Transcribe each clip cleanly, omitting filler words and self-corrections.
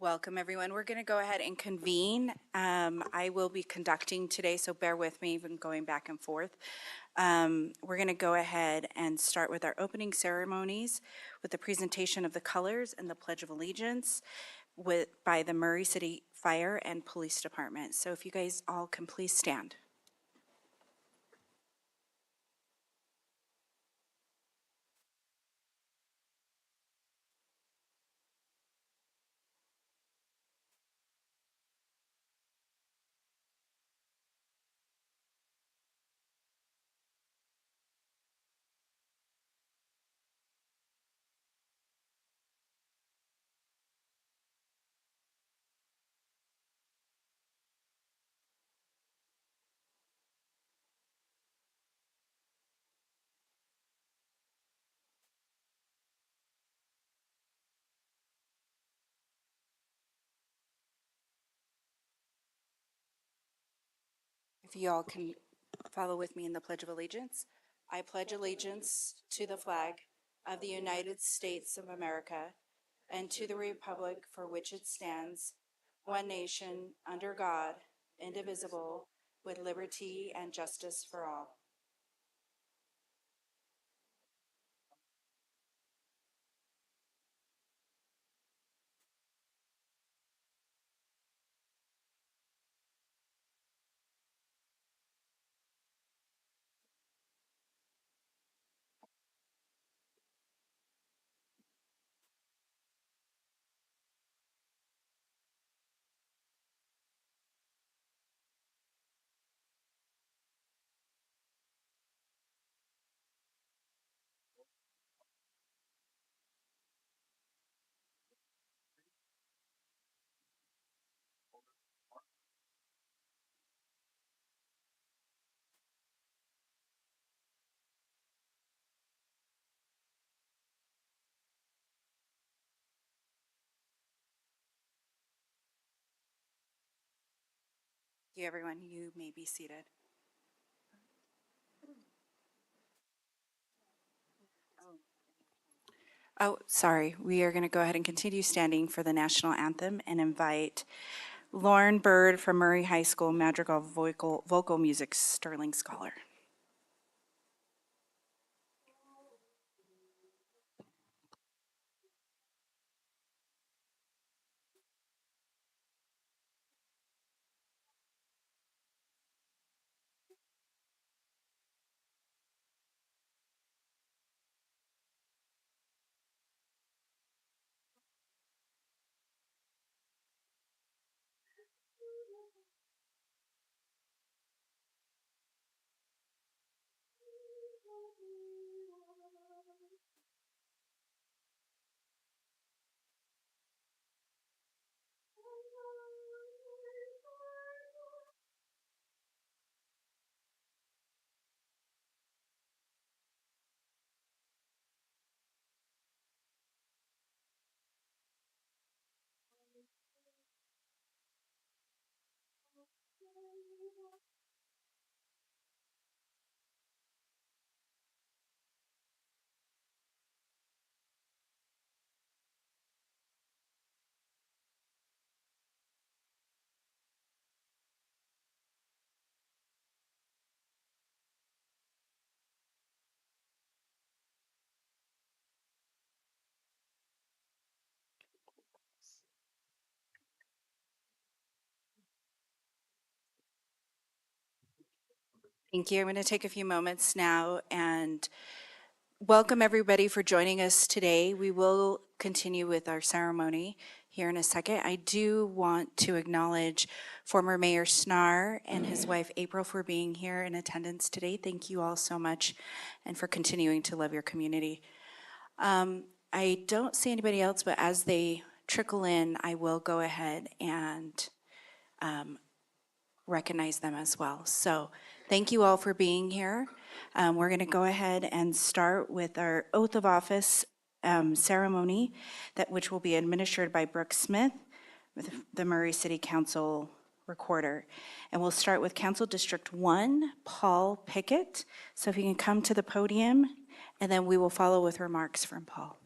Welcome, everyone. We're going to go ahead and convene. I will be conducting today, so bear with me even going back and forth. We're going to go ahead and start with our opening ceremonies with the presentation of the colors and the Pledge of Allegiance by the Murray City Fire and Police Department. So if you guys all can please stand. If you all can follow with me in the Pledge of Allegiance. I pledge allegiance to the flag of the United States of America and to the republic for which it stands, one nation, under God, indivisible, with liberty and justice for all. Thank you, everyone. You may be seated. Oh, sorry. We are going to go ahead and continue standing for the national anthem and invite Lauren Bird from Murray High School Madrigal Vocal Music Sterling Scholar. Thank you. I'm going to take a few moments now and welcome everybody for joining us today. We will continue with our ceremony here in a second. I do want to acknowledge former Mayor Snar and his wife April for being here in attendance today. Thank you all so much and for continuing to love your community. I don't see anybody else, but as they trickle in, I will go ahead and recognize them as well. So thank you all for being here. We're going to go ahead and start with our oath of office ceremony, which will be administered by Brooke Smith, the Murray City Council Recorder. And we'll start with Council District 1, Paul Pickett. So if you can come to the podium, and then we will follow with remarks from Paul.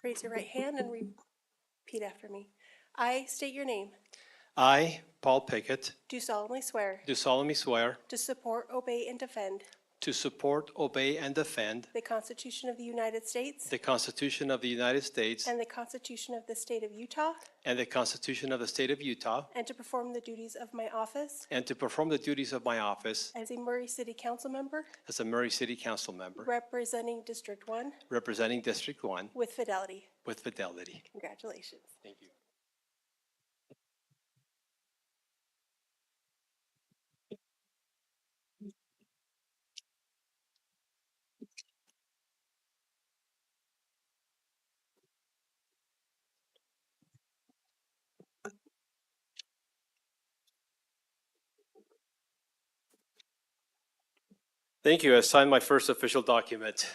Raise your right hand and repeat after me. I state your name. I, Paul Pickett, Do solemnly swear do solemnly swear to support, obey, and defend to support, obey, and defend the Constitution of the United States the Constitution of the United States and the Constitution of the State of Utah, and the Constitution of the State of Utah, and to perform the duties of my office and to perform the duties of my office as a Murray City Council member as a Murray City Council member representing District 1 representing District 1 with fidelity. with fidelity. Congratulations. Thank you. Thank you. I signed my first official document.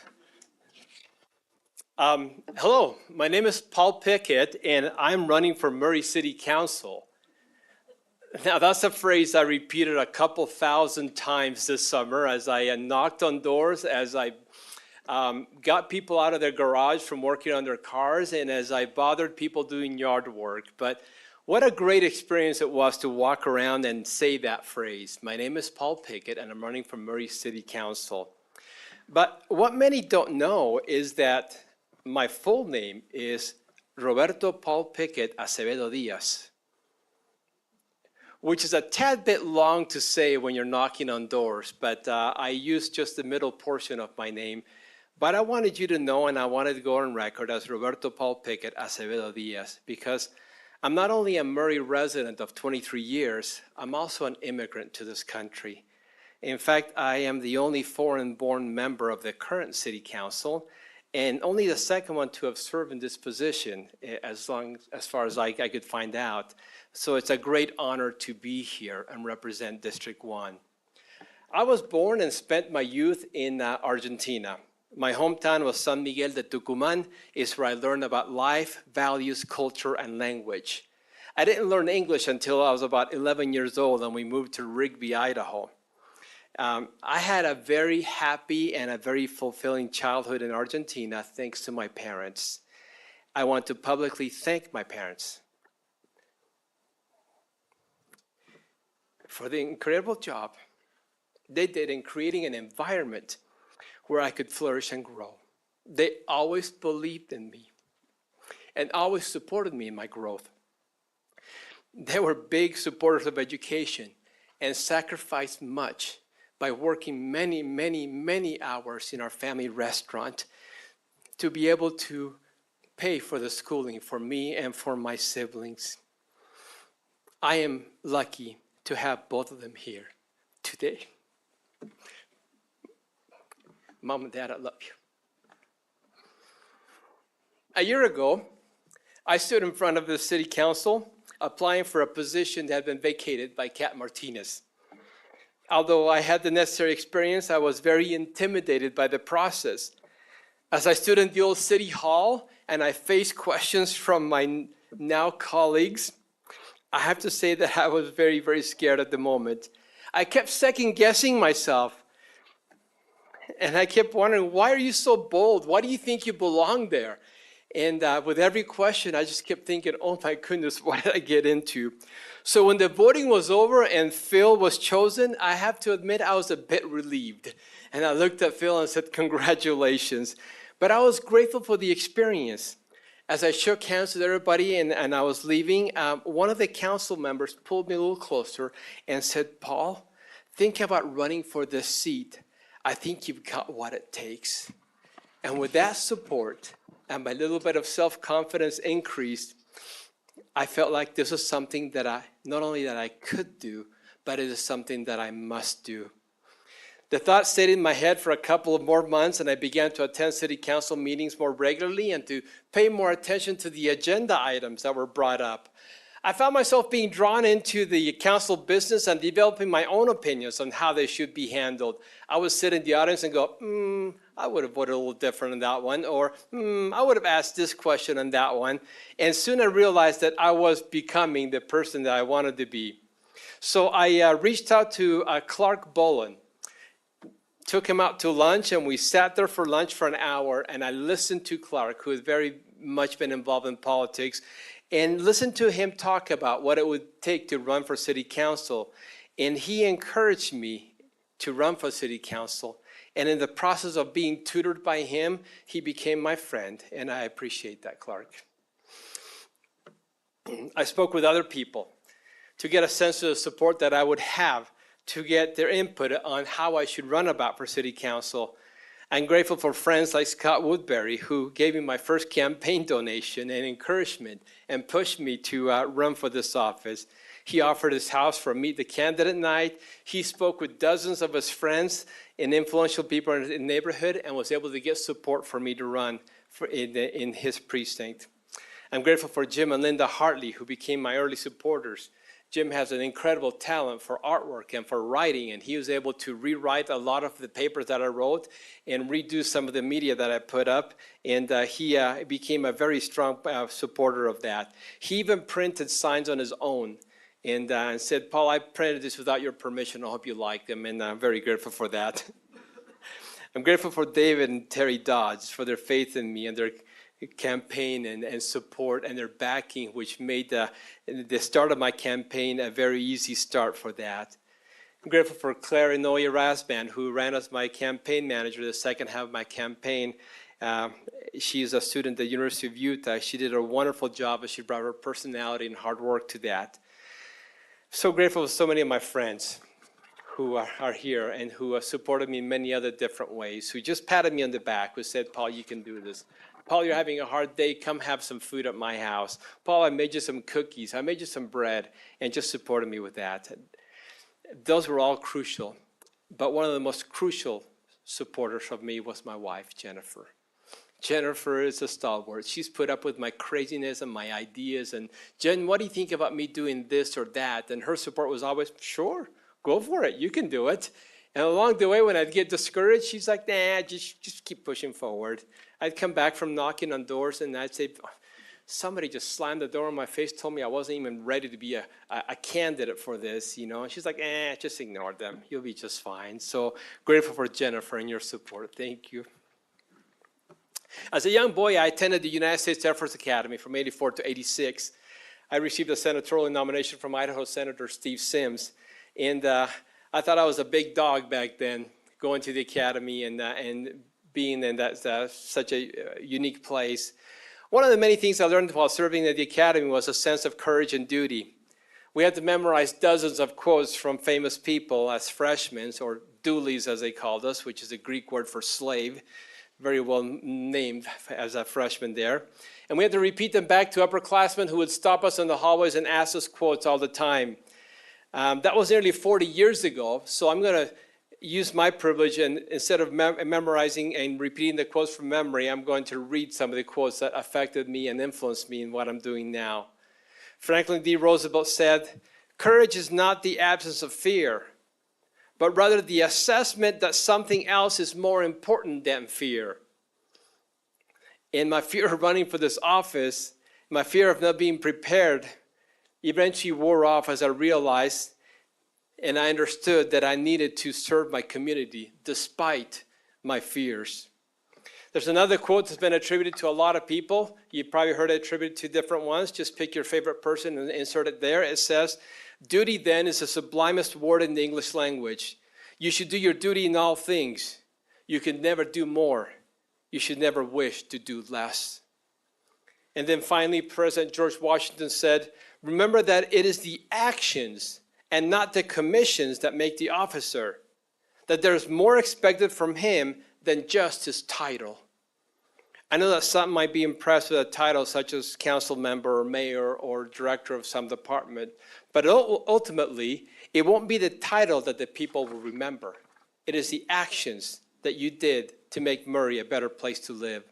Hello, my name is Paul Pickett, and I'm running for Murray City Council. Now, that's a phrase I repeated a couple thousand times this summer as I knocked on doors, as I got people out of their garage from working on their cars, and as I bothered people doing yard work. But what a great experience it was to walk around and say that phrase. My name is Paul Pickett, and I'm running for Murray City Council. But what many don't know is that my full name is Roberto Paul Pickett Acevedo Diaz, which is a tad bit long to say when you're knocking on doors, but I used just the middle portion of my name. But I wanted you to know, and I wanted to go on record as Roberto Paul Pickett Acevedo Diaz, because I'm not only a Murray resident of 23 years, I'm also an immigrant to this country. In fact, I am the only foreign-born member of the current city council, and only the second one to have served in this position as far as I could find out. So it's a great honor to be here and represent District 1. I was born and spent my youth in Argentina. My hometown was San Miguel de Tucumán, is where I learned about life, values, culture, and language. I didn't learn English until I was about 11 years old and we moved to Rigby, Idaho. I had a very happy and a very fulfilling childhood in Argentina thanks to my parents. I want to publicly thank my parents for the incredible job they did in creating an environment where I could flourish and grow. They always believed in me and always supported me in my growth. They were big supporters of education and sacrificed much by working many, many, many hours in our family restaurant to be able to pay for the schooling for me and for my siblings. I am lucky to have both of them here today. Mom and Dad, I love you. A year ago, I stood in front of the city council applying for a position that had been vacated by Kat Martinez. Although I had the necessary experience, I was very intimidated by the process. As I stood in the old city hall and I faced questions from my now colleagues, I have to say that I was very, very scared at the moment. I kept second guessing myself. And I kept wondering, why are you so bold? Why do you think you belong there? And with every question, I just kept thinking, oh my goodness, what did I get into? So when the voting was over and Phil was chosen, I have to admit I was a bit relieved. And I looked at Phil and said, congratulations. But I was grateful for the experience. As I shook hands with everybody and I was leaving, one of the council members pulled me a little closer and said, Paul, think about running for this seat. I think you've got what it takes. And with that support and my little bit of self-confidence increased, I felt like this was something that not only that I could do, but it is something that I must do. The thought stayed in my head for a couple of more months, and I began to attend city council meetings more regularly and to pay more attention to the agenda items that were brought up. I found myself being drawn into the council business and developing my own opinions on how they should be handled. I would sit in the audience and go, I would have voted a little different on that one, or I would have asked this question on that one. And soon I realized that I was becoming the person that I wanted to be. So I reached out to Clark Bolin, took him out to lunch, and we sat there for lunch for an hour, and I listened to Clark, who is very much been involved in politics, and listened to him talk about what it would take to run for city council. And he encouraged me to run for city council. And in the process of being tutored by him, he became my friend, and I appreciate that, Clark. I spoke with other people to get a sense of the support that I would have, to get their input on how I should run about for city council. I'm grateful for friends like Scott Woodbury, who gave me my first campaign donation and encouragement and pushed me to run for this office. He offered his house for a Meet the Candidate night. He spoke with dozens of his friends and influential people in the neighborhood and was able to get support for me to run in his precinct. I'm grateful for Jim and Linda Hartley, who became my early supporters. Jim has an incredible talent for artwork and for writing, and he was able to rewrite a lot of the papers that I wrote and redo some of the media that I put up, and he became a very strong supporter of that. He even printed signs on his own and said, Paul, I printed this without your permission. I hope you like them, and I'm very grateful for that. I'm grateful for David and Terry Dodge for their faith in me and their campaign and support and their backing, which made the start of my campaign a very easy start for that. I'm grateful for Claire Inoue Rasband, who ran as my campaign manager the second half of my campaign. She's a student at the University of Utah. She did a wonderful job, and she brought her personality and hard work to that. So grateful for so many of my friends who are here and who supported me in many other different ways, who just patted me on the back, who said, Paul, you can do this. Paul, you're having a hard day, come have some food at my house. Paul, I made you some cookies, I made you some bread, and just supported me with that. Those were all crucial, but one of the most crucial supporters of me was my wife, Jennifer. Jennifer is a stalwart. She's put up with my craziness and my ideas, and Jen, what do you think about me doing this or that? And her support was always, sure, go for it, you can do it. And along the way, when I'd get discouraged, she's like, nah, just keep pushing forward. I'd come back from knocking on doors, and I'd say, somebody just slammed the door in my face, told me I wasn't even ready to be a candidate for this, you know. And she's like, just ignore them. You'll be just fine. So grateful for Jennifer and your support. Thank you. As a young boy, I attended the United States Air Force Academy from 84 to 86. I received a senatorial nomination from Idaho Senator Steve Sims. And I thought I was a big dog back then, going to the academy and being in that such a unique place. One of the many things I learned while serving at the academy was a sense of courage and duty. We had to memorize dozens of quotes from famous people as freshmen, or doolies as they called us, which is a Greek word for slave, very well named as a freshman there. And we had to repeat them back to upperclassmen who would stop us in the hallways and ask us quotes all the time. That was nearly 40 years ago, so I'm going to use my privilege, and instead of memorizing and repeating the quotes from memory, I'm going to read some of the quotes that affected me and influenced me in what I'm doing now. Franklin D. Roosevelt said, "Courage is not the absence of fear, but rather the assessment that something else is more important than fear." And my fear of running for this office, my fear of not being prepared, eventually wore off as I realized and I understood that I needed to serve my community despite my fears. There's another quote that's been attributed to a lot of people. You've probably heard it attributed to different ones. Just pick your favorite person and insert it there. It says, "Duty then is the sublimest word in the English language. You should do your duty in all things. You can never do more. You should never wish to do less." And then finally, President George Washington said, "Remember that it is the actions and not the commissions that make the officer, that there's more expected from him than just his title." I know that some might be impressed with a title such as council member or mayor or director of some department, but ultimately, it won't be the title that the people will remember. It is the actions that you did to make Murray a better place to live.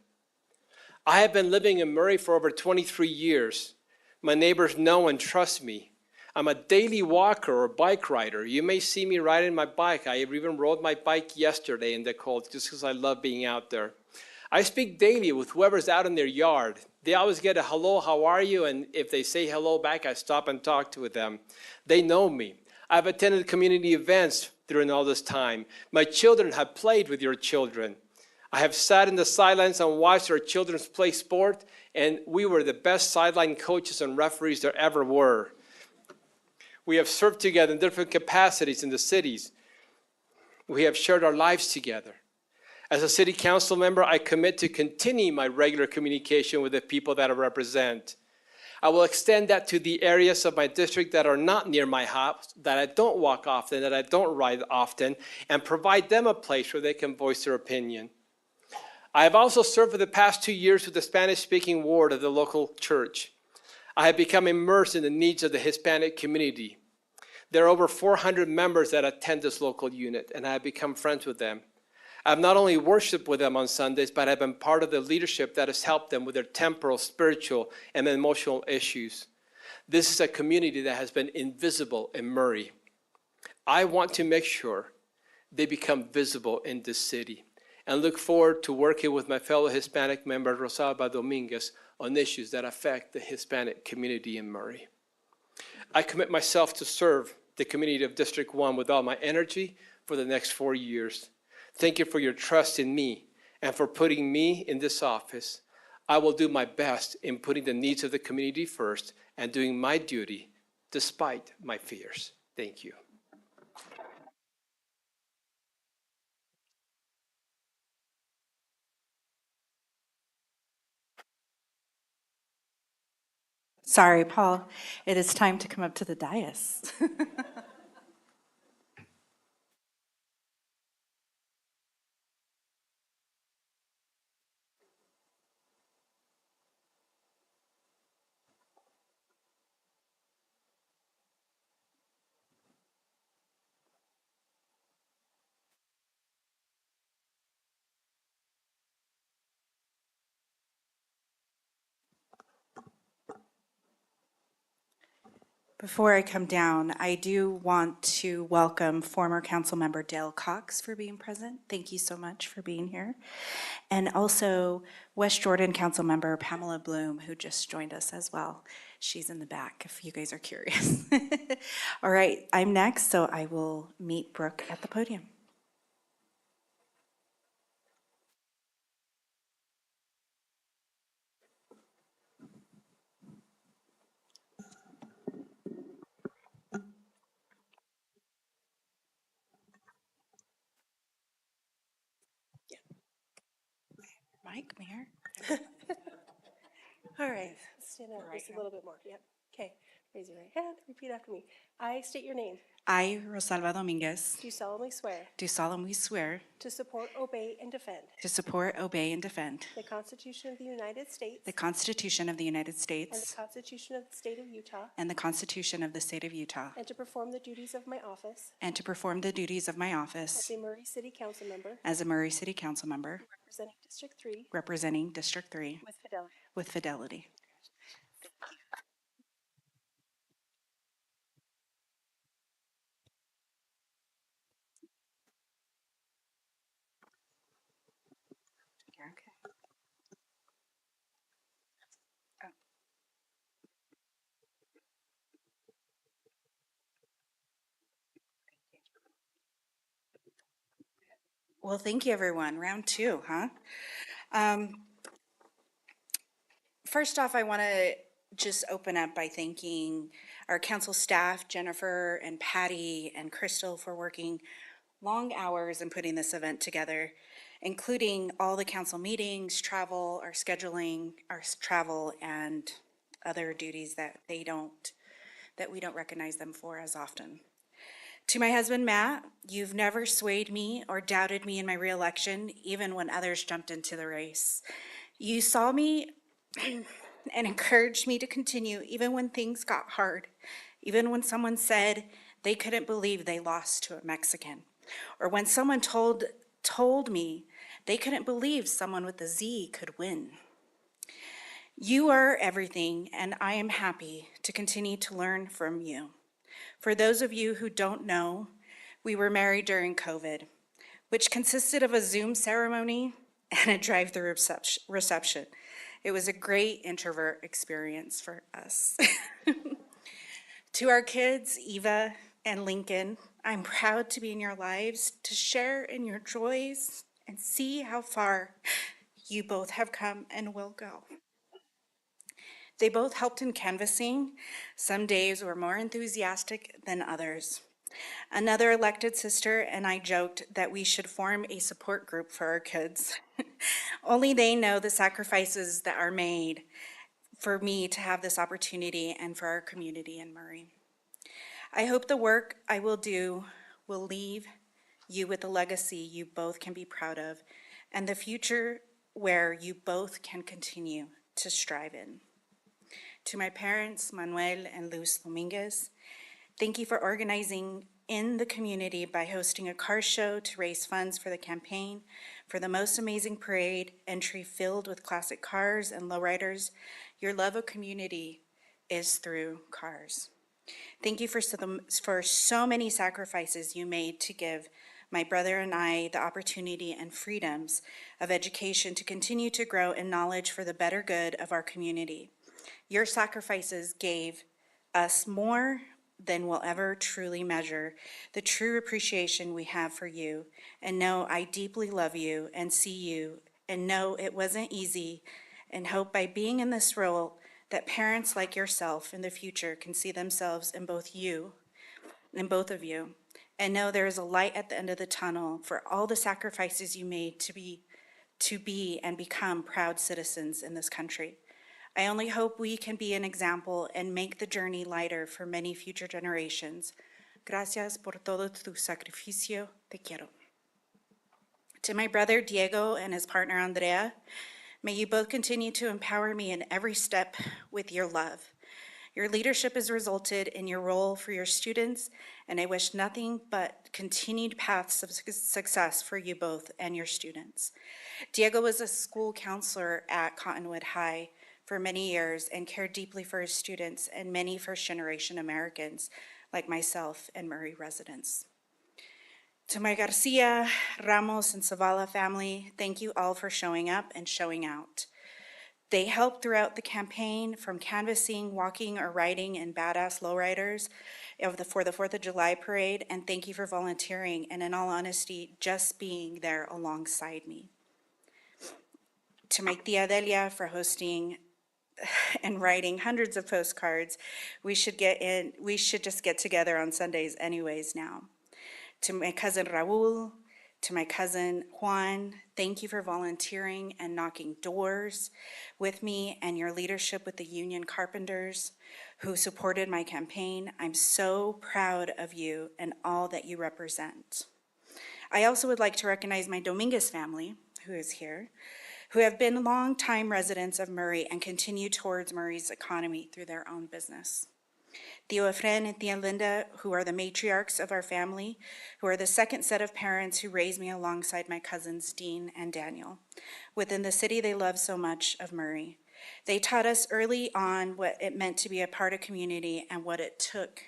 I have been living in Murray for over 23 years. My neighbors know and trust me. I'm a daily walker or bike rider. You may see me riding my bike. I even rode my bike yesterday in the cold just because I love being out there. I speak daily with whoever's out in their yard. They always get a hello, how are you? And if they say hello back, I stop and talk to them. They know me. I've attended community events during all this time. My children have played with your children. I have sat in the sidelines and watched our children play sport, and we were the best sideline coaches and referees there ever were. We have served together in different capacities in the cities. We have shared our lives together. As a city council member, I commit to continue my regular communication with the people that I represent. I will extend that to the areas of my district that are not near my house, that I don't walk often, that I don't ride often, and provide them a place where they can voice their opinion. I have also served for the past 2 years with the Spanish-speaking ward of the local church. I have become immersed in the needs of the Hispanic community. There are over 400 members that attend this local unit, and I have become friends with them. I've not only worshiped with them on Sundays, but I've been part of the leadership that has helped them with their temporal, spiritual, and emotional issues. This is a community that has been invisible in Murray. I want to make sure they become visible in this city and look forward to working with my fellow Hispanic member, Rosalba Dominguez, on issues that affect the Hispanic community in Murray. I commit myself to serve the community of District 1 with all my energy for the next 4 years. Thank you for your trust in me and for putting me in this office. I will do my best in putting the needs of the community first and doing my duty despite my fears. Thank you. Sorry, Paul. It is time to come up to the dais. Before I come down, I do want to welcome former council member Dale Cox for being present. Thank you so much for being here. And also West Jordan council member Pamela Bloom, who just joined us as well. She's in the back if you guys are curious. All right, I'm next, so I will meet Brooke at the podium. Mike, Mayor? All right, stand up just a little bit more. Yep. Okay, raise your right hand, repeat after me. I state your name. I, Rosalba Dominguez, Do solemnly swear do solemnly swear to support, obey, and defend to support, obey, and defend the Constitution of the United States the Constitution of the United and the States Constitution of the State of Utah, and the Constitution of the State of Utah, and to perform the duties of my office and to perform the duties of my as office a Murray City Council member as a Murray City Council member representing District 3 representing District 3 with fidelity. with fidelity. You're okay. Oh. Well, thank you, everyone. Round two, huh? Um, First off, I want to just open up by thanking our council staff, Jennifer and Patty and Crystal, for working long hours and putting this event together, including all the council meetings, travel, our scheduling, our travel, and other duties that we don't recognize them for as often. To my husband, Matt, you've never swayed me or doubted me in my reelection, even when others jumped into the race. You saw me and encouraged me to continue even when things got hard, even when someone said they couldn't believe they lost to a Mexican, or when someone told me they couldn't believe someone with a Z could win. You are everything, and I am happy to continue to learn from you. For those of you who don't know, we were married during COVID, which consisted of a Zoom ceremony and a drive-through reception. It was a great introvert experience for us. To our kids, Eva and Lincoln, I'm proud to be in your lives, to share in your joys and see how far you both have come and will go. They both helped in canvassing. Some days were more enthusiastic than others. Another elected sister and I joked that we should form a support group for our kids. Only they know the sacrifices that are made for me to have this opportunity and for our community in Murray. I hope the work I will do will leave you with a legacy you both can be proud of and the future where you both can continue to strive in. To my parents, Manuel and Luz Dominguez, thank you for organizing in the community by hosting a car show to raise funds for the campaign for the most amazing parade entry filled with classic cars and lowriders. Your love of community is through cars. Thank you for so many sacrifices you made to give my brother and I the opportunity and freedoms of education to continue to grow in knowledge for the better good of our community. Your sacrifices gave us more than we'll ever truly measure the true appreciation we have for you, and know I deeply love you and see you, and know it wasn't easy, and hope by being in this role that parents like yourself in the future can see themselves in both both of you, and know there is a light at the end of the tunnel for all the sacrifices you made to be and become proud citizens in this country. I only hope we can be an example and make the journey lighter for many future generations. Gracias por todo tu sacrificio. Te quiero. To my brother Diego and his partner Andrea, may you both continue to empower me in every step with your love. Your leadership has resulted in your role for your students, and I wish nothing but continued paths of success for you both and your students. Diego was a school counselor at Cottonwood High for many years and cared deeply for his students and many first-generation Americans like myself and Murray residents. To my Garcia, Ramos, and Zavala family, thank you all for showing up and showing out. They helped throughout the campaign, from canvassing, walking, or riding in badass lowriders for the 4th of July parade, and thank you for volunteering and, in all honesty, just being there alongside me. To my tia Delia for hosting and writing hundreds of postcards. We should just get together on Sundays anyways now. To my cousin Raul, to my cousin Juan, thank you for volunteering and knocking doors with me and your leadership with the union carpenters who supported my campaign. I'm so proud of you and all that you represent. I also would like to recognize my Dominguez family, who is here, who have been longtime residents of Murray and continue towards Murray's economy through their own business. Tio Efren and Tia Linda, who are the matriarchs of our family, who are the second set of parents who raised me alongside my cousins Dean and Daniel. Within the city they love so much of Murray. They taught us early on what it meant to be a part of community and what it took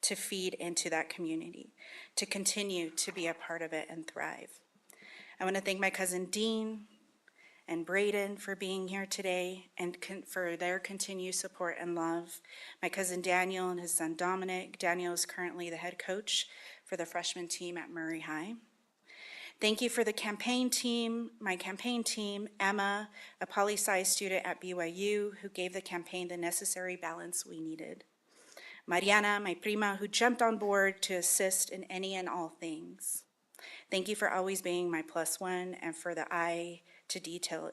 to feed into that community, to continue to be a part of it and thrive. I want to thank my cousin Dean and Braden for being here today and for their continued support and love. My cousin Daniel and his son Dominic. Daniel is currently the head coach for the freshman team at Murray High. Thank you for the campaign team, my campaign team, Emma, a poli-sci student at BYU who gave the campaign the necessary balance we needed. Mariana, my prima, who jumped on board to assist in any and all things. Thank you for always being my plus one and for the eye to detail.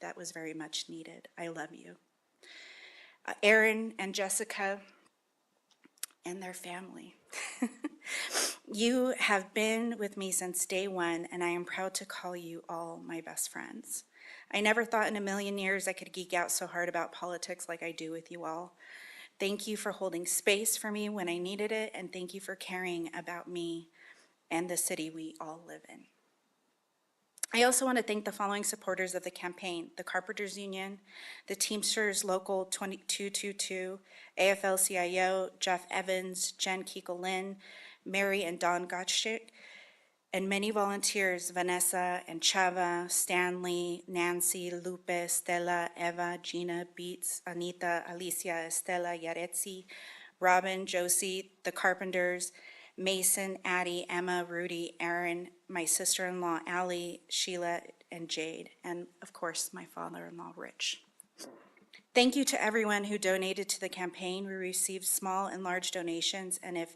That was very much needed. I love you. Aaron and Jessica and their family. You have been with me since day one, and I am proud to call you all my best friends. I never thought in a million years I could geek out so hard about politics like I do with you all. Thank you for holding space for me when I needed it, and thank you for caring about me and the city we all live in. I also want to thank the following supporters of the campaign: the Carpenters Union, the Teamsters Local 2222, AFL-CIO, Jeff Evans, Jen Kiko-Lynn, Mary and Don Gottschalk, and many volunteers: Vanessa and Chava, Stanley, Nancy, Lupe, Stella, Eva, Gina, Beats, Anita, Alicia, Estela, Yaretsi, Robin, Josie, the Carpenters, Mason, Addie, Emma, Rudy, Aaron, my sister-in-law, Allie, Sheila, and Jade, and of course, my father-in-law, Rich. Thank you to everyone who donated to the campaign. We received small and large donations, and if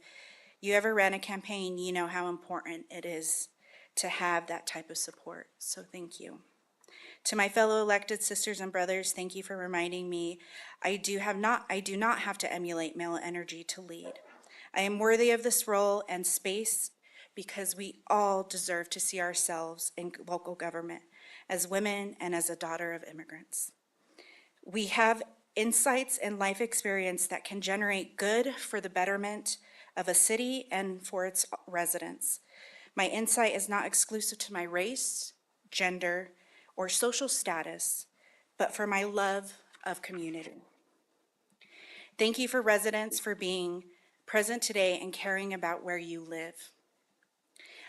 you ever ran a campaign, you know how important it is to have that type of support, so thank you. To my fellow elected sisters and brothers, thank you for reminding me I do not have to emulate male energy to lead. I am worthy of this role and space because we all deserve to see ourselves in local government as women and as a daughter of immigrants. We have insights and life experience that can generate good for the betterment of a city and for its residents. My insight is not exclusive to my race, gender, or social status, but for my love of community. Thank you for residents for being present today and caring about where you live.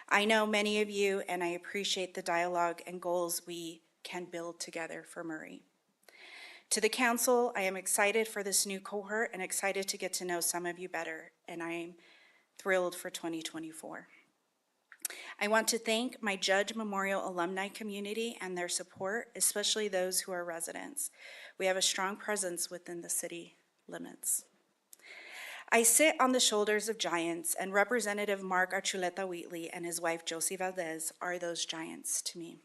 I know many of you, and I appreciate the dialogue and goals we can build together for Murray. To the council, I am excited for this new cohort and excited to get to know some of you better, and I am thrilled for 2024. I want to thank my Judge Memorial alumni community and their support, especially those who are residents. We have a strong presence within the city limits. I sit on the shoulders of giants, and Representative Mark Archuleta Wheatley and his wife Josie Valdez are those giants to me.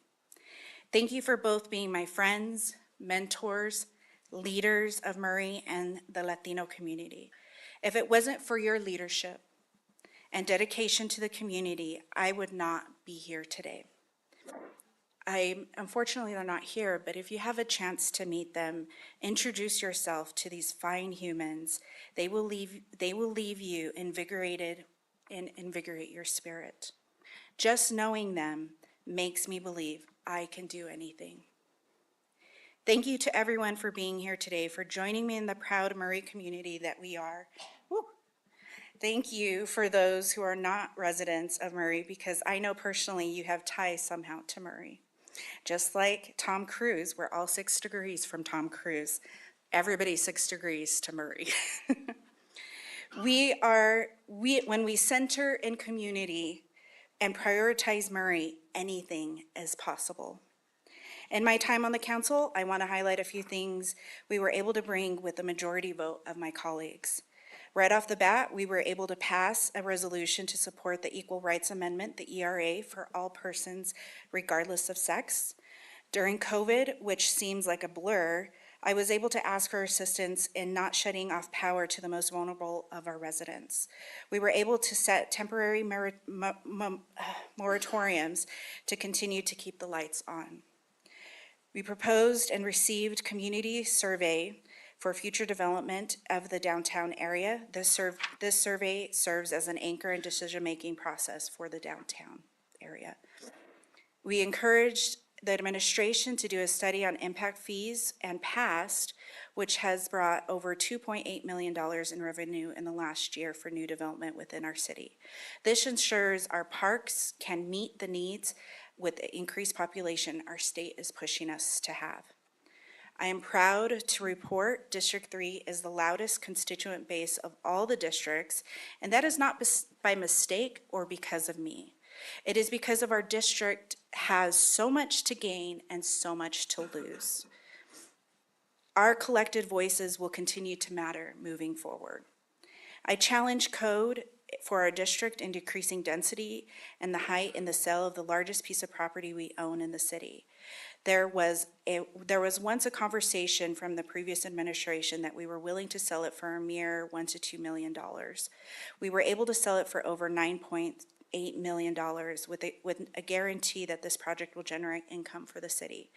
Thank you for both being my friends, mentors, leaders of Murray and the Latino community. If it wasn't for your leadership and dedication to the community, I would not be here today. Unfortunately, they're not here, but if you have a chance to meet them, introduce yourself to these fine humans. They will leave you invigorated and invigorate your spirit. Just knowing them makes me believe I can do anything. Thank you to everyone for being here today, for joining me in the proud Murray community that we are. Woo. Thank you for those who are not residents of Murray, because I know personally you have ties somehow to Murray. Just like Tom Cruise, we're all 6 degrees from Tom Cruise. Everybody's 6 degrees to Murray. When we center in community and prioritize Murray, anything is possible. In my time on the council, I want to highlight a few things we were able to bring with the majority vote of my colleagues. Right off the bat, we were able to pass a resolution to support the Equal Rights Amendment, the ERA, for all persons regardless of sex. During COVID, which seems like a blur, I was able to ask for assistance in not shutting off power to the most vulnerable of our residents. We were able to set temporary moratoriums to continue to keep the lights on. We proposed and received community survey for future development of the downtown area. This survey serves as an anchor in decision-making process for the downtown area. We encouraged the administration to do a study on impact fees and passed, which has brought over $2.8 million in revenue in the last year for new development within our city. This ensures our parks can meet the needs with the increased population our state is pushing us to have. I am proud to report District 3 is the loudest constituent base of all the districts, and that is not by mistake or because of me. It is because of our district has so much to gain and so much to lose. Our collected voices will continue to matter moving forward. I challenge code for our district in decreasing density and the height in the sale of the largest piece of property we own in the city. There was once a conversation from the previous administration that we were willing to sell it for a mere $1 to $2 million. We were able to sell it for over $9.8 million with a guarantee that this project will generate income for the city.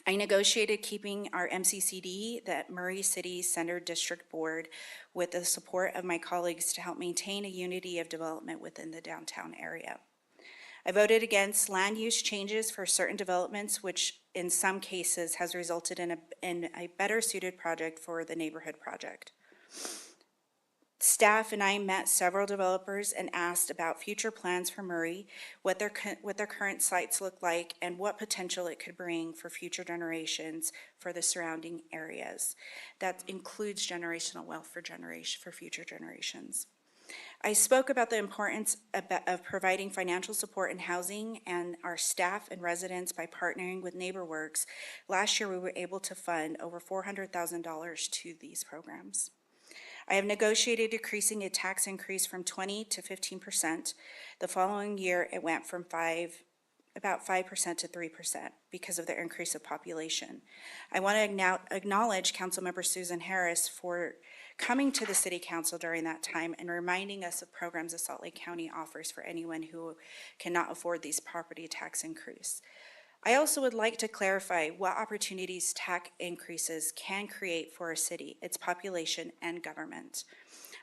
I negotiated keeping our MCCD, that Murray City Center District Board, with the support of my colleagues to help maintain a unity of development within the downtown area. I voted against land use changes for certain developments, which in some cases has resulted in a better suited project for the neighborhood project. Staff and I met several developers and asked about future plans for Murray, what their current sites look like, and what potential it could bring for future generations for the surrounding areas. That includes generational wealth for future generations. I spoke about the importance of providing financial support and housing and our staff and residents by partnering with NeighborWorks. Last year, we were able to fund over $400,000 to these programs. I have negotiated decreasing a tax increase from 20 to 15%. The following year, it went from about 5% to 3% because of the increase of population. I want to acknowledge Councilmember Susan Harris for coming to the City Council during that time and reminding us of programs that Salt Lake County offers for anyone who cannot afford these property tax increase. I also would like to clarify what opportunities tax increases can create for a city, its population, and government.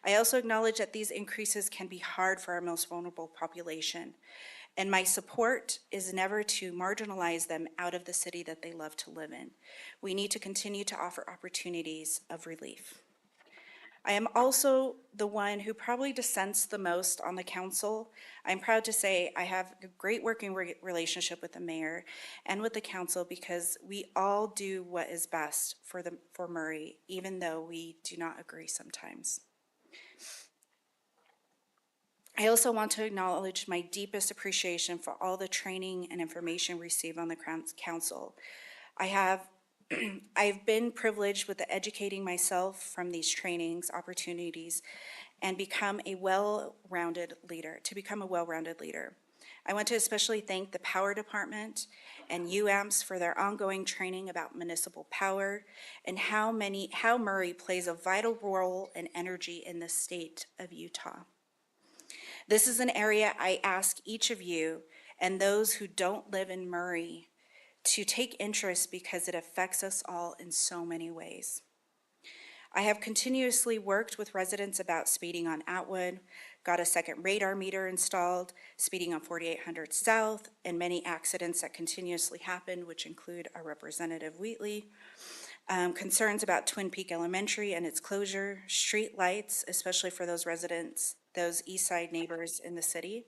I also acknowledge that these increases can be hard for our most vulnerable population, and my support is never to marginalize them out of the city that they love to live in. We need to continue to offer opportunities of relief. I am also the one who probably dissents the most on the council. I'm proud to say I have a great working relationship with the mayor and with the council because we all do what is best for Murray, even though we do not agree sometimes. I also want to acknowledge my deepest appreciation for all the training and information received on the council. I've been privileged with educating myself from these trainings, opportunities, and to become a well-rounded leader. I want to especially thank the Power Department and UAMPS for their ongoing training about municipal power and how Murray plays a vital role and energy in the state of Utah. This is an area I ask each of you and those who don't live in Murray to take interest because it affects us all in so many ways. I have continuously worked with residents about speeding on Atwood, got a second radar meter installed, speeding on 4800 South, and many accidents that continuously happen, which include our Representative Wheatley, concerns about Twin Peak Elementary and its closure, street lights, especially for those residents, those east side neighbors in the city.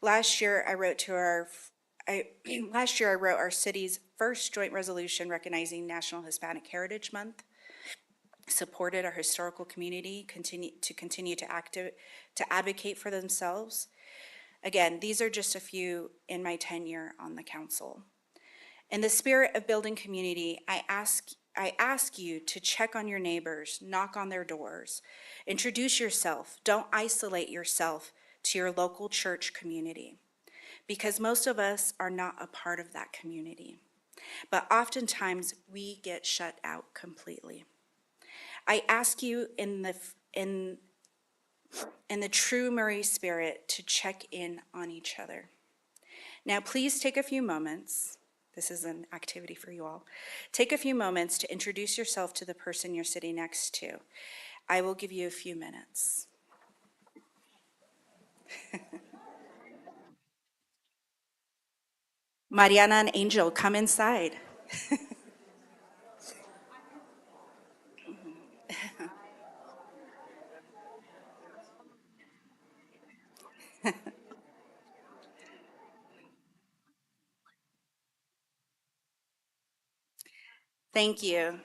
Last year, I wrote our city's first joint resolution recognizing National Hispanic Heritage Month, supported our historical community to continue to advocate for themselves. Again, these are just a few in my tenure on the council. In the spirit of building community, I ask you to check on your neighbors, knock on their doors, introduce yourself, don't isolate yourself to your local church community, because most of us are not a part of that community. But oftentimes we get shut out completely. I ask you in the true Murray spirit to check in on each other. Now, please take a few moments. This is an activity for you all. Take a few moments to introduce yourself to the person you're sitting next to. I will give you a few minutes. Mariana and Angel, come inside. Thank you.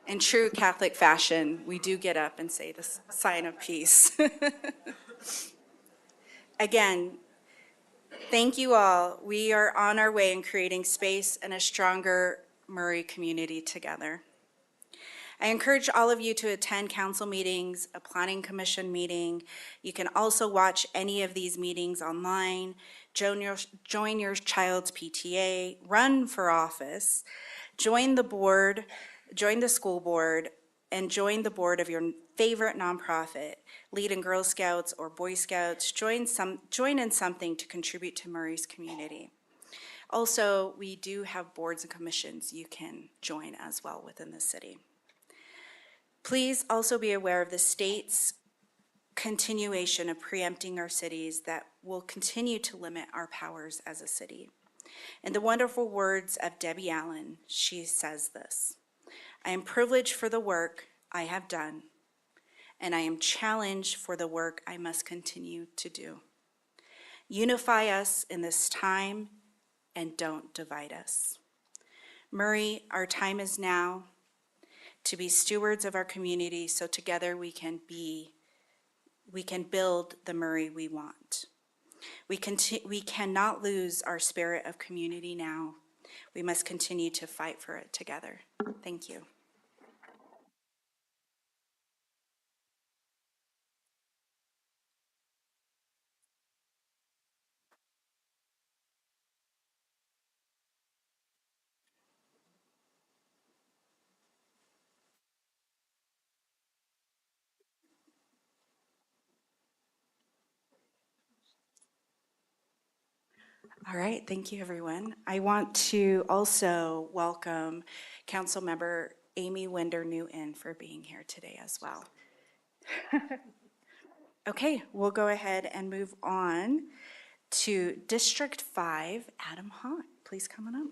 In true Catholic fashion, we do get up and say the sign of peace. Again, thank you all. We are on our way in creating space and a stronger Murray community together. I encourage all of you to attend council meetings, a planning commission meeting. You can also watch any of these meetings online, join your child's PTA, run for office, join the board, join the school board, and join the board of your favorite nonprofit, lead in Girl Scouts or Boy Scouts, join in something to contribute to Murray's community. Also, we do have boards and commissions you can join as well within the city. Please also be aware of the state's continuation of preempting our cities that will continue to limit our powers as a city. In the wonderful words of Debbie Allen, she says this: I am privileged for the work I have done, and I am challenged for the work I must continue to do. Unify us in this time and don't divide us. Murray, our time is now. to be stewards of our community so together we can build the Murray we want. We cannot lose our spirit of community now. We must continue to fight for it together. Thank you. All right, thank you, everyone. I want to also welcome Councilmember Amy Winder Newton for being here today as well. Okay, we'll go ahead and move on to District 5, Adam Hahn. Please come on up.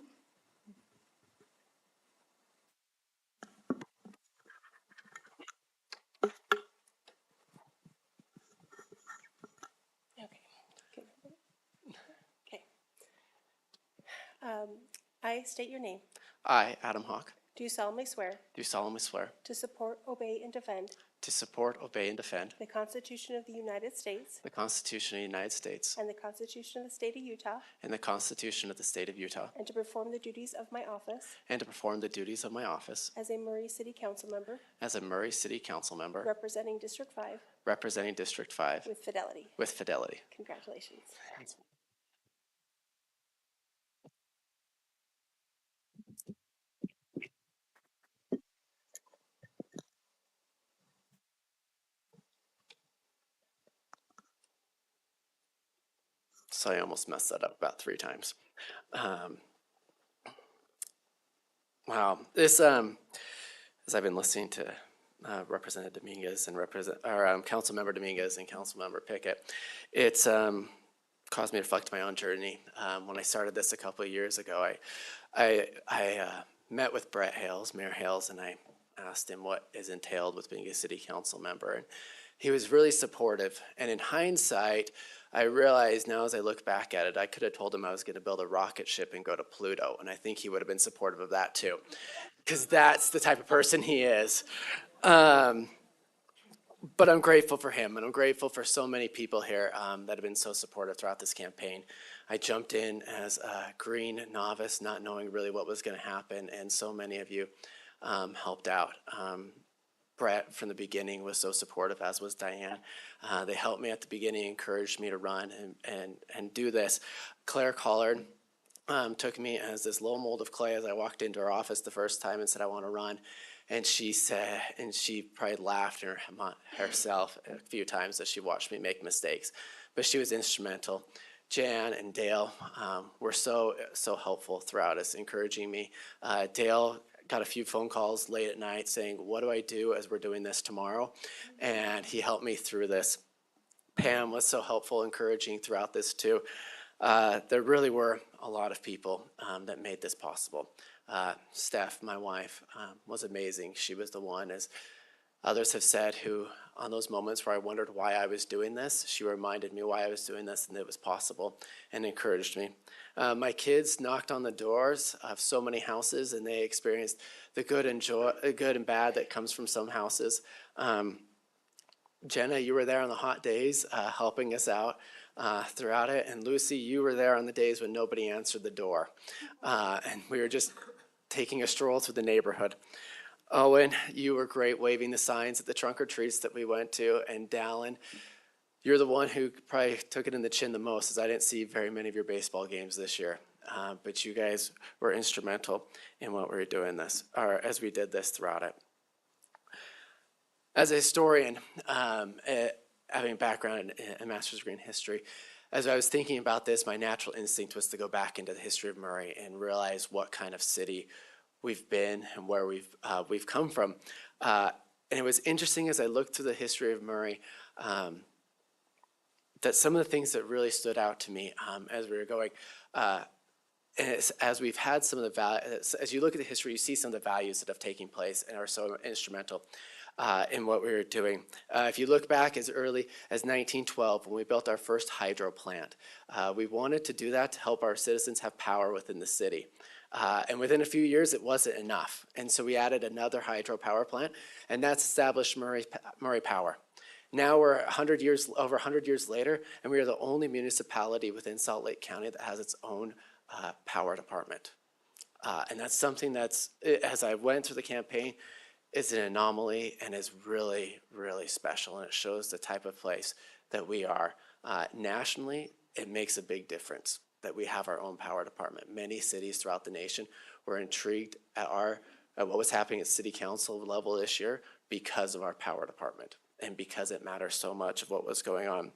Okay. Okay. I state your name. I, Adam Hawk, Do solemnly swear do solemnly swear to support, obey, and defend to support, obey, and defend the Constitution of the United States the Constitution of the United States and the Constitution of the State of Utah, and the Constitution of the State of Utah, and to perform the duties of my office and to perform the duties of my office as a Murray City Council member as a Murray City Council member representing District 5 representing District 5 with fidelity. with fidelity. Congratulations. So I almost messed that up about 3 times. Wow, this as I've been listening to Representative Dominguez and Councilmember Dominguez and Councilmember Pickett, it's caused me to reflect my own journey. When I started this a couple of years ago, I met with Brett Hales, Mayor Hales, and I asked him what is entailed with being a city council member. And he was really supportive. And in hindsight, I realize now as I look back at it, I could have told him I was going to build a rocket ship and go to Pluto. And I think he would have been supportive of that too, because that's the type of person he is. But I'm grateful for him, and I'm grateful for so many people here that have been so supportive throughout this campaign. I jumped in as a green novice, not knowing really what was going to happen, and so many of you helped out. Brett from the beginning was so supportive, as was Diane. They helped me at the beginning, encouraged me to run and do this. Claire Collard took me as this low mold of clay as I walked into her office the first time and said, I want to run. And she said, and she probably laughed herself a few times as she watched me make mistakes. But she was instrumental. Jan and Dale were so helpful throughout us, encouraging me. Dale got a few phone calls late at night saying, what do I do as we're doing this tomorrow? And he helped me through this. Pam was so helpful, encouraging throughout this too. There really were a lot of people that made this possible. Steph, my wife, was amazing. She was the one, as others have said, who on those moments where I wondered why I was doing this, she reminded me why I was doing this and that it was possible and encouraged me. My kids knocked on the doors of so many houses, and they experienced the good and bad that comes from some houses. Jenna, you were there on the hot days helping us out throughout it. And Lucy, you were there on the days when nobody answered the door. And we were just taking a stroll through the neighborhood. Owen, you were great waving the signs at the trunk or treats that we went to. And Dallin, you're the one who probably took it in the chin the most, as I didn't see very many of your baseball games this year. But you guys were instrumental in what we were doing this, or as we did this throughout it. As a historian, having a background in a master's degree in history, as I was thinking about this, my natural instinct was to go back into the history of Murray and realize what kind of city we've been and where we've come from. And it was interesting as I looked through the history of Murray that some of the things that really stood out to me as we were going, and as we've had some of the values, as you look at the history, you see some of the values that have taken place and are so instrumental in what we were doing. If you look back as early as 1912, when we built our first hydro plant, we wanted to do that to help our citizens have power within the city. And within a few years, it wasn't enough. And so we added another hydropower plant, and that's established Murray Power. Now we're over 100 years later, and we are the only municipality within Salt Lake County that has its own power department. And that's something that's, as I went through the campaign, is an anomaly and is really, really special. And it shows the type of place that we are. Nationally, it makes a big difference that we have our own power department. Many cities throughout the nation were intrigued at what was happening at city council level this year because of our power department and because it matters so much of what was going on.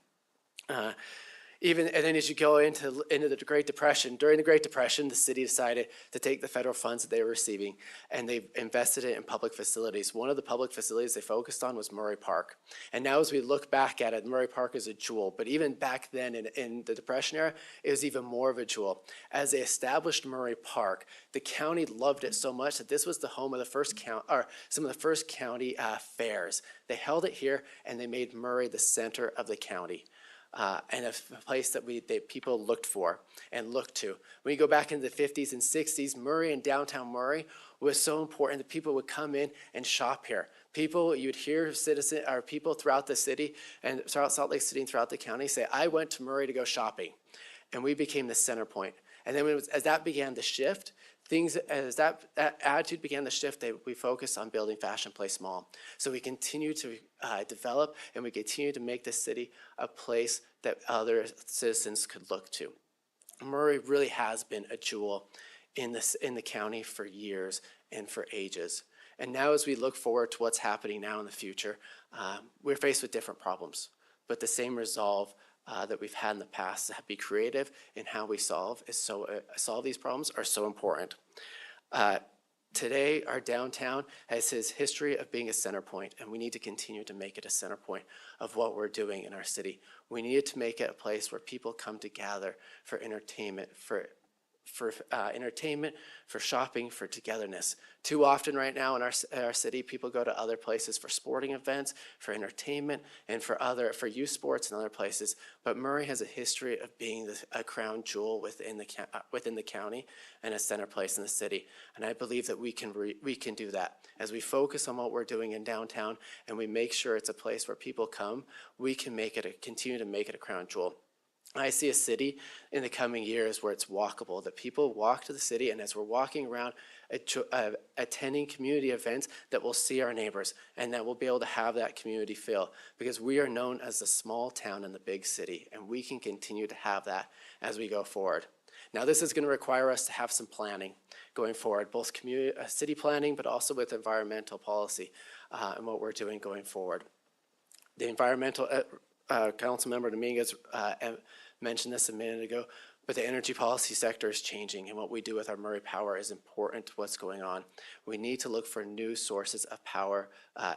And then as you go into the Great Depression, during the Great Depression, the city decided to take the federal funds that they were receiving and they invested it in public facilities. One of the public facilities they focused on was Murray Park. And now as we look back at it, Murray Park is a jewel. But even back then in the Depression era, it was even more of a jewel. As they established Murray Park, the county loved it so much that this was the home of the first some of the first county fairs. They held it here and they made Murray the center of the county. And a place that people looked for and looked to. When you go back into the 50s and 60s, Murray and downtown Murray was so important that people would come in and shop here. You'd hear people throughout the city and throughout Salt Lake City and throughout the county say, I went to Murray to go shopping. And we became the center point. And then as that began to shift, as that attitude began to shift, we focused on building Fashion Place Mall. So we continue to develop and we continue to make this city a place that other citizens could look to. Murray really has been a jewel in the county for years and for ages. And now as we look forward to what's happening now in the future, we're faced with different problems, but the same resolve that we've had in the past to be creative in how we solve these problems are so important. Today, our downtown has his history of being a center point, and we need to continue to make it a center point of what we're doing in our city. We need to make it a place where people come to gather for entertainment, for shopping, for togetherness. Too often right now in our city, people go to other places for sporting events, for entertainment, and for youth sports and other places. But Murray has a history of being a crown jewel within the county and a center place in the city. And I believe that we can do that. As we focus on what we're doing in downtown and we make sure it's a place where people come, we can continue to make it a crown jewel. I see a city in the coming years where it's walkable, that people walk to the city, and as we're walking around, attending community events, that we'll see our neighbors, and that we'll be able to have that community feel, because we are known as the small town in the big city, and we can continue to have that as we go forward. Now, this is going to require us to have some planning going forward, both city planning, but also with environmental policy and what we're doing going forward. The environmental Councilmember Dominguez mentioned this a minute ago, but the energy policy sector is changing, and what we do with our Murray Power is important to what's going on. We need to look for new sources of power,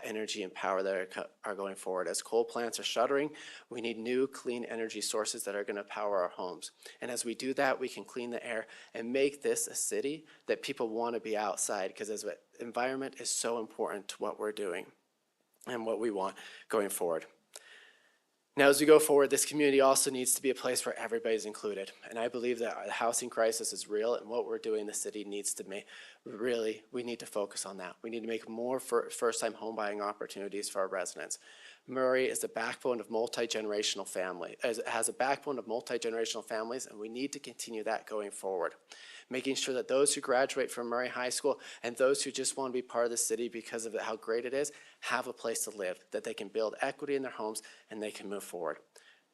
energy and power that are going forward. As coal plants are shuttering, we need new clean energy sources that are going to power our homes. And as we do that, we can clean the air and make this a city that people want to be outside, because the environment is so important to what we're doing and what we want going forward. Now, as we go forward, this community also needs to be a place where everybody's included. And I believe that the housing crisis is real, and what we're doing in the city needs to we need to focus on that. We need to make more first-time home buying opportunities for our residents. Murray is the backbone of multi-generational family, has a backbone of multi-generational families, and we need to continue that going forward. Making sure that those who graduate from Murray High School and those who just want to be part of the city because of how great it is, have a place to live, that they can build equity in their homes and they can move forward.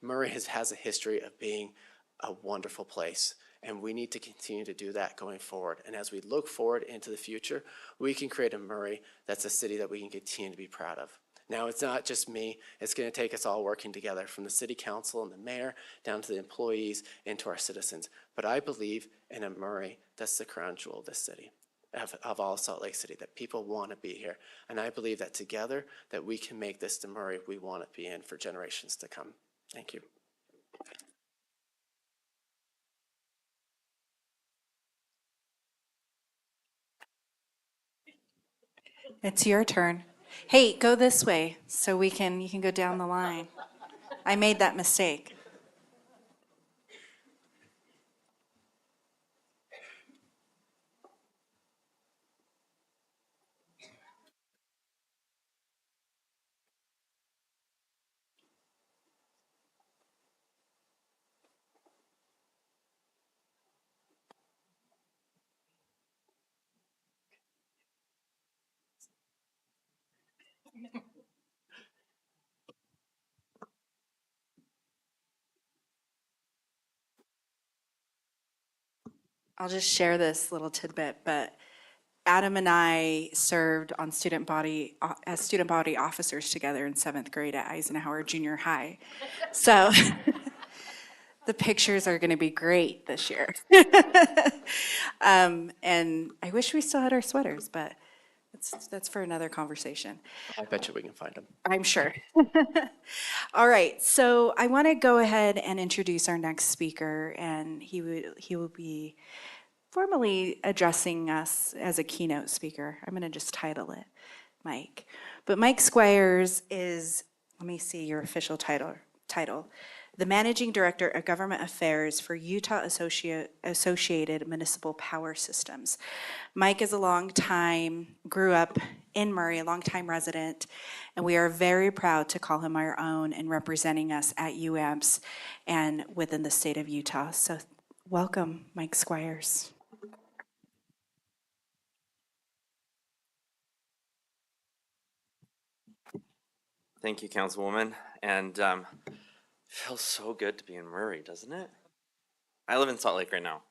Murray has a history of being a wonderful place, and we need to continue to do that going forward. And as we look forward into the future, we can create a Murray that's a city that we can continue to be proud of. Now, it's not just me. It's going to take us all working together, from the city council and the mayor down to the employees and to our citizens. But I believe in a Murray that's the crown jewel of this city, of all Salt Lake City, that people want to be here. And I believe that together that we can make this the Murray we want to be in for generations to come. Thank you. It's your turn. Hey, go this way so you can go down the line. I made that mistake. I'll just share this little tidbit, but Adam and I served on as student body officers together in seventh grade at Eisenhower Junior High. So the pictures are going to be great this year. And I wish we still had our sweaters, but that's for another conversation. I bet you we can find them. I'm sure. All right, so I want to go ahead and introduce our next speaker, and he will be formally addressing us as a keynote speaker. I'm going to just title it Mike. But Mike Squires is, let me see your official title, the Managing Director of Government Affairs for Utah Associated Municipal Power Systems. Mike is grew up in Murray, a longtime resident, and we are very proud to call him our own in representing us at UAMPS and within the state of Utah. So welcome, Mike Squires. Thank you, Councilwoman. And feels so good to be in Murray, doesn't it? I live in Salt Lake right now.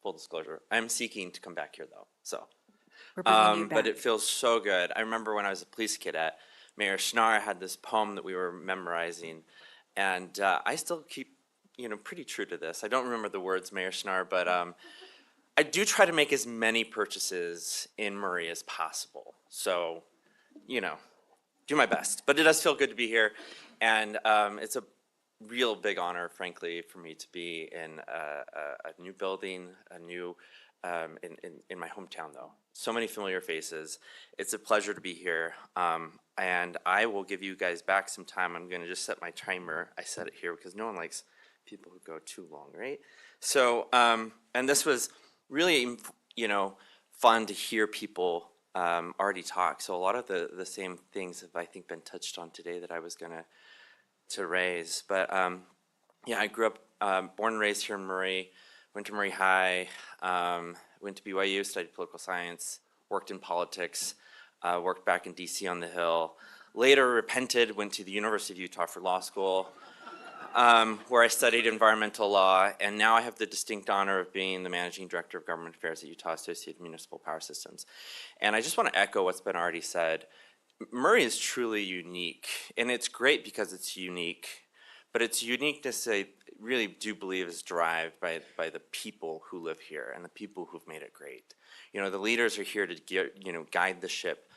Full disclosure. I'm seeking to come back here though. So, We're bringing you back. but it feels so good. I remember when I was a police cadet, Mayor Schnarr had this poem that we were memorizing, and I still keep, pretty true to this. I don't remember the words, Mayor Schnarr, but I do try to make as many purchases in Murray as possible. So, do my best. But it does feel good to be here, and it's a real big honor, frankly, for me to be in a new building, in my hometown, though. So many familiar faces. It's a pleasure to be here, and I will give you guys back some time. I'm going to just set my timer. I set it here because no one likes people who go too long, right? So, and this was really, fun to hear people already talk. So a lot of the same things have, I think, been touched on today that I was going to raise. But yeah, I grew up, born and raised here in Murray, went to Murray High, went to BYU, studied political science, worked in politics, worked back in DC on the Hill. Later repented, went to the University of Utah for law school, where I studied environmental law, and now I have the distinct honor of being the Managing Director of Government Affairs at Utah Associated Municipal Power Systems. And I just want to echo what's been already said. Murray is truly unique, and it's great because it's unique, but its uniqueness, I really do believe, is derived by the people who live here and the people who've made it great. The leaders are here to guide the ship,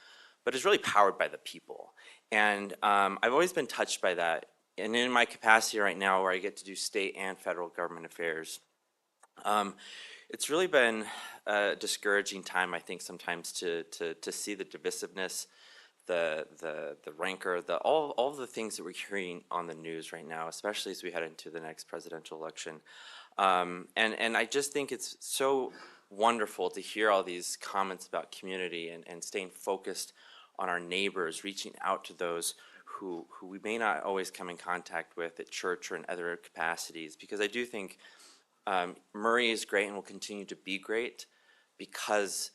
but it's really powered by the people. And I've always been touched by that. And in my capacity right now, where I get to do state and federal government affairs, it's really been a discouraging time, I think, sometimes to see the divisiveness, the rancor, all the things that we're hearing on the news right now, especially as we head into the next presidential election. And I just think it's so wonderful to hear all these comments about community and staying focused on our neighbors, reaching out to those who we may not always come in contact with at church or in other capacities, because I do think Murray is great and will continue to be great because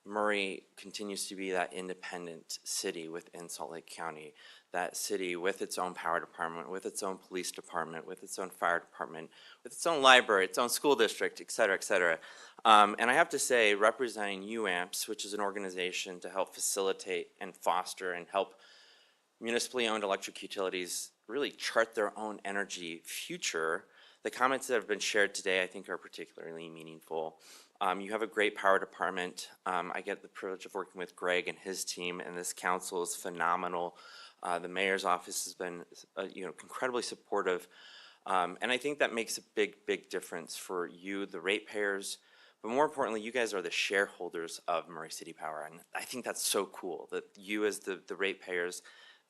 Murray continues to be that independent city within Salt Lake County, that city with its own power department, with its own police department, with its own fire department, with its own library, its own school district, et cetera, et cetera. And I have to say, representing UAMPS, which is an organization to help facilitate and foster and help municipally owned electric utilities really chart their own energy future, the comments that have been shared today I think are particularly meaningful. You have a great power department. I get the privilege of working with Greg and his team, and this council is phenomenal. The mayor's office has been incredibly supportive, and I think that makes a big difference for you, the ratepayers, but more importantly, you guys are the shareholders of Murray City Power, and I think that's so cool that you as the ratepayers,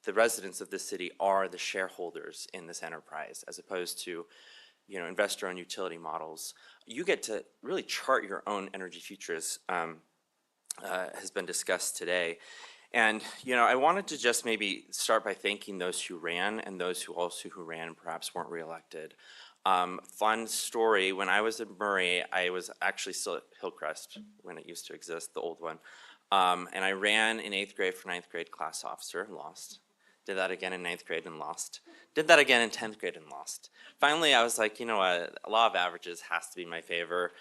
the residents of this city, are the shareholders in this enterprise, as opposed to investor-owned utility models. You get to really chart your own energy futures, has been discussed today. And I wanted to just maybe start by thanking those who ran and those who ran perhaps weren't reelected. Fun story, when I was in Murray, I was actually still at Hillcrest when it used to exist, the old one. And I ran in 8th grade for 9th grade class officer and lost. Did that again in 9th grade and lost. Did that again in 10th grade and lost. Finally, I was like, you know what, law of averages has to be my favor,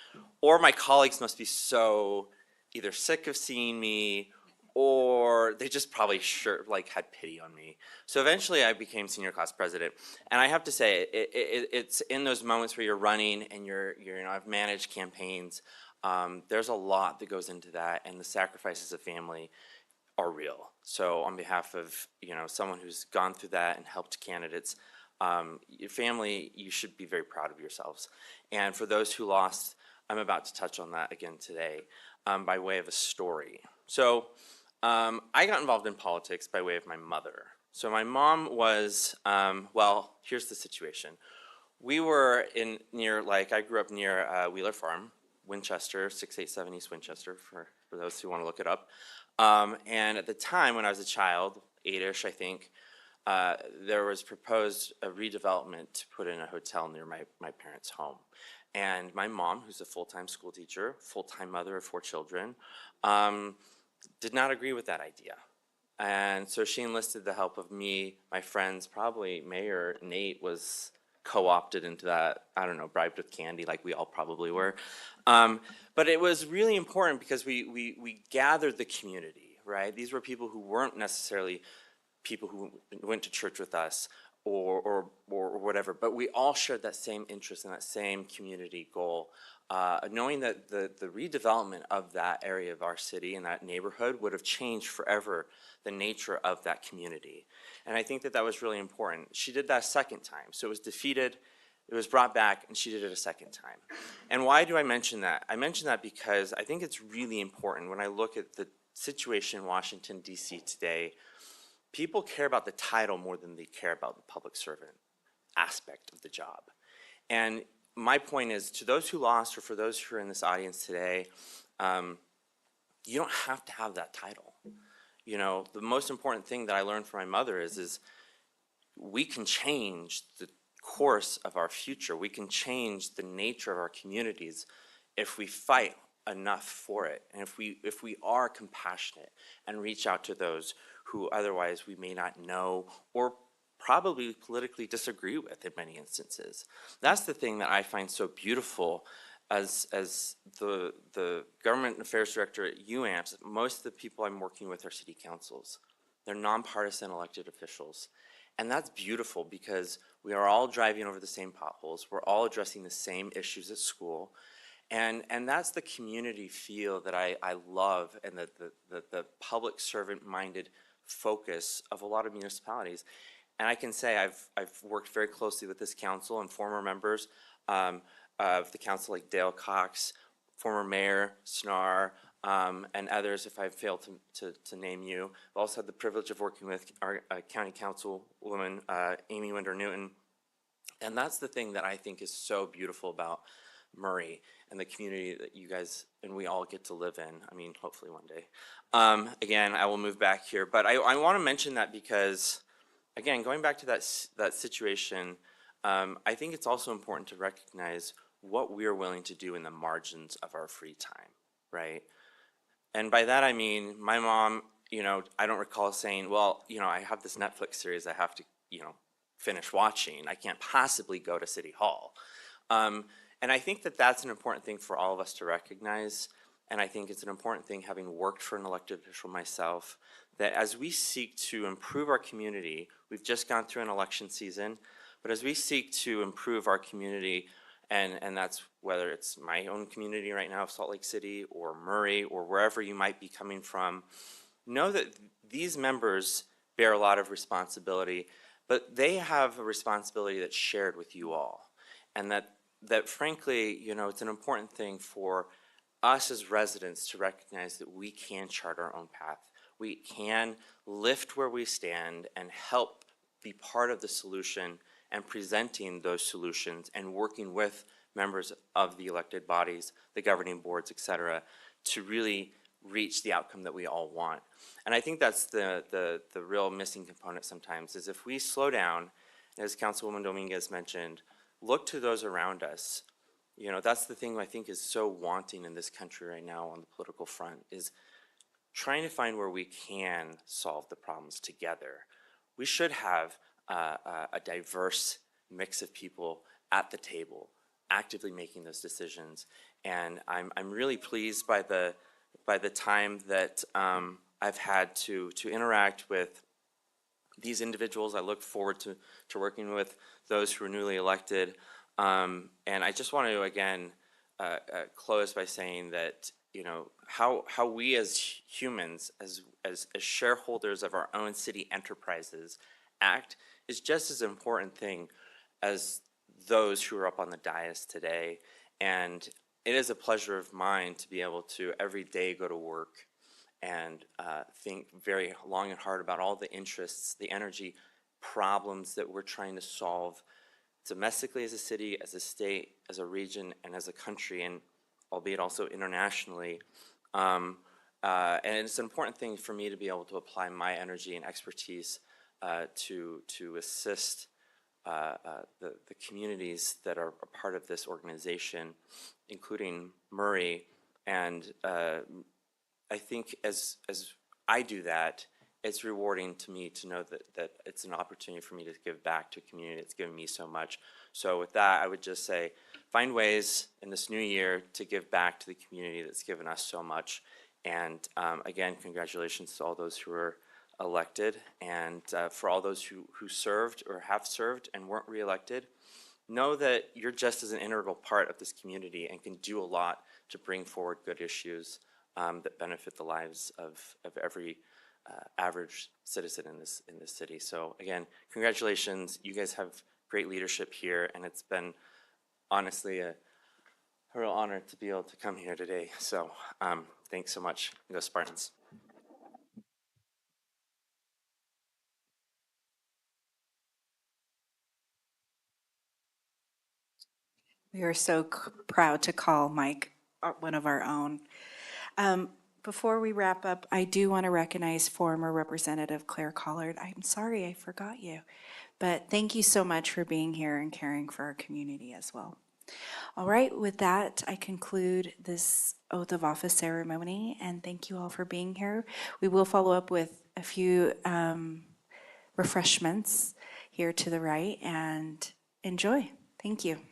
or my colleagues must be so either sick of seeing me, or they just probably had pity on me. So eventually I became senior class president. And I have to say, it's in those moments where you're running and I've managed campaigns. There's a lot that goes into that, and the sacrifices of family are real. So on behalf of someone who's gone through that and helped candidates, your family, you should be very proud of yourselves. And for those who lost, I'm about to touch on that again today by way of a story. So I got involved in politics by way of my mother. So my mom was, well, here's the situation. We were I grew up near Wheeler Farm, Winchester, 687 East Winchester, for those who want to look it up. And at the time, when I was a child, 8-ish, I think, there was proposed a redevelopment to put in a hotel near my parents' home. And my mom, who's a full-time school teacher, full-time mother of 4 children, did not agree with that idea. And so she enlisted the help of me, my friends, probably Mayor Nate was co-opted into that, I don't know, bribed with candy like we all probably were. But it was really important because we gathered the community, right? These were people who weren't necessarily people who went to church with us or whatever, but we all shared that same interest and that same community goal. Knowing that the redevelopment of that area of our city and that neighborhood would have changed forever the nature of that community. And I think that that was really important. She did that a second time. So it was defeated, it was brought back, and she did it a second time. And why do I mention that? I mention that because I think it's really important when I look at the situation in Washington, D.C. today. People care about the title more than they care about the public servant aspect of the job. And my point is, to those who lost, or for those who are in this audience today, you don't have to have that title. The most important thing that I learned from my mother is we can change the course of our future. We can change the nature of our communities if we fight enough for it, and if we are compassionate and reach out to those who otherwise we may not know or probably politically disagree with in many instances. That's the thing that I find so beautiful as the government affairs director at UAMPS. Most of the people I'm working with are city councils. They're nonpartisan elected officials. And that's beautiful because we are all driving over the same potholes. We're all addressing the same issues at school. And that's the community feel that I love, and the public servant-minded focus of a lot of municipalities. And I can say I've worked very closely with this council and former members of the council like Dale Cox, former mayor Snar, and others if I've failed to name you. I've also had the privilege of working with our county councilwoman, Amy Winder-Newton. And that's the thing that I think is so beautiful about Murray and the community that you guys and we all get to live in. I mean, hopefully one day. Again, I will move back here, but I want to mention that because, again, going back to that situation, I think it's also important to recognize what we are willing to do in the margins of our free time, right? And by that I mean, my mom, I don't recall saying, well, I have this Netflix series I have to, finish watching. I can't possibly go to City Hall. And I think that that's an important thing for all of us to recognize. And I think it's an important thing, having worked for an elected official myself, that as we seek to improve our community, we've just gone through an election season, but as we seek to improve our community, and that's whether it's my own community right now of Salt Lake City or Murray or wherever you might be coming from, know that these members bear a lot of responsibility, but they have a responsibility that's shared with you all. And that frankly, it's an important thing for us as residents to recognize that we can chart our own path. We can lift where we stand and help be part of the solution and presenting those solutions and working with members of the elected bodies, the governing boards, et cetera, to really reach the outcome that we all want. And I think that's the real missing component sometimes, is if we slow down, as Councilwoman Dominguez mentioned, look to those around us. That's the thing I think is so wanting in this country right now on the political front, is trying to find where we can solve the problems together. We should have a diverse mix of people at the table, actively making those decisions. And I'm really pleased by the time that I've had to interact with these individuals. I look forward to working with those who are newly elected. And I just want to, again, close by saying that, you know, how we as humans, as shareholders of our own city enterprises act is just as important thing as those who are up on the dais today. And it is a pleasure of mine to be able to every day go to work and think very long and hard about all the interests, the energy problems that we're trying to solve domestically as a city, as a state, as a region, and as a country, and albeit also internationally. And it's an important thing for me to be able to apply my energy and expertise to assist the communities that are a part of this organization, including Murray. And I think as I do that, it's rewarding to me to know that it's an opportunity for me to give back to a community that's given me so much. So with that, I would just say, find ways in this new year to give back to the community that's given us so much. And again, congratulations to all those who are elected, and for all those who served or have served and weren't reelected. Know that you're just as an integral part of this community and can do a lot to bring forward good issues that benefit the lives of every average citizen in this city. So again, congratulations. You guys have great leadership here, and it's been honestly a real honor to be able to come here today. So thanks so much. Go Spartans. We are so proud to call Mike one of our own. Before we wrap up, I do want to recognize former Representative Claire Collard. I'm sorry I forgot you, but thank you so much for being here and caring for our community as well. All right, with that, I conclude this oath of office ceremony, and thank you all for being here. We will follow up with a few refreshments here to the right, and enjoy. Thank you.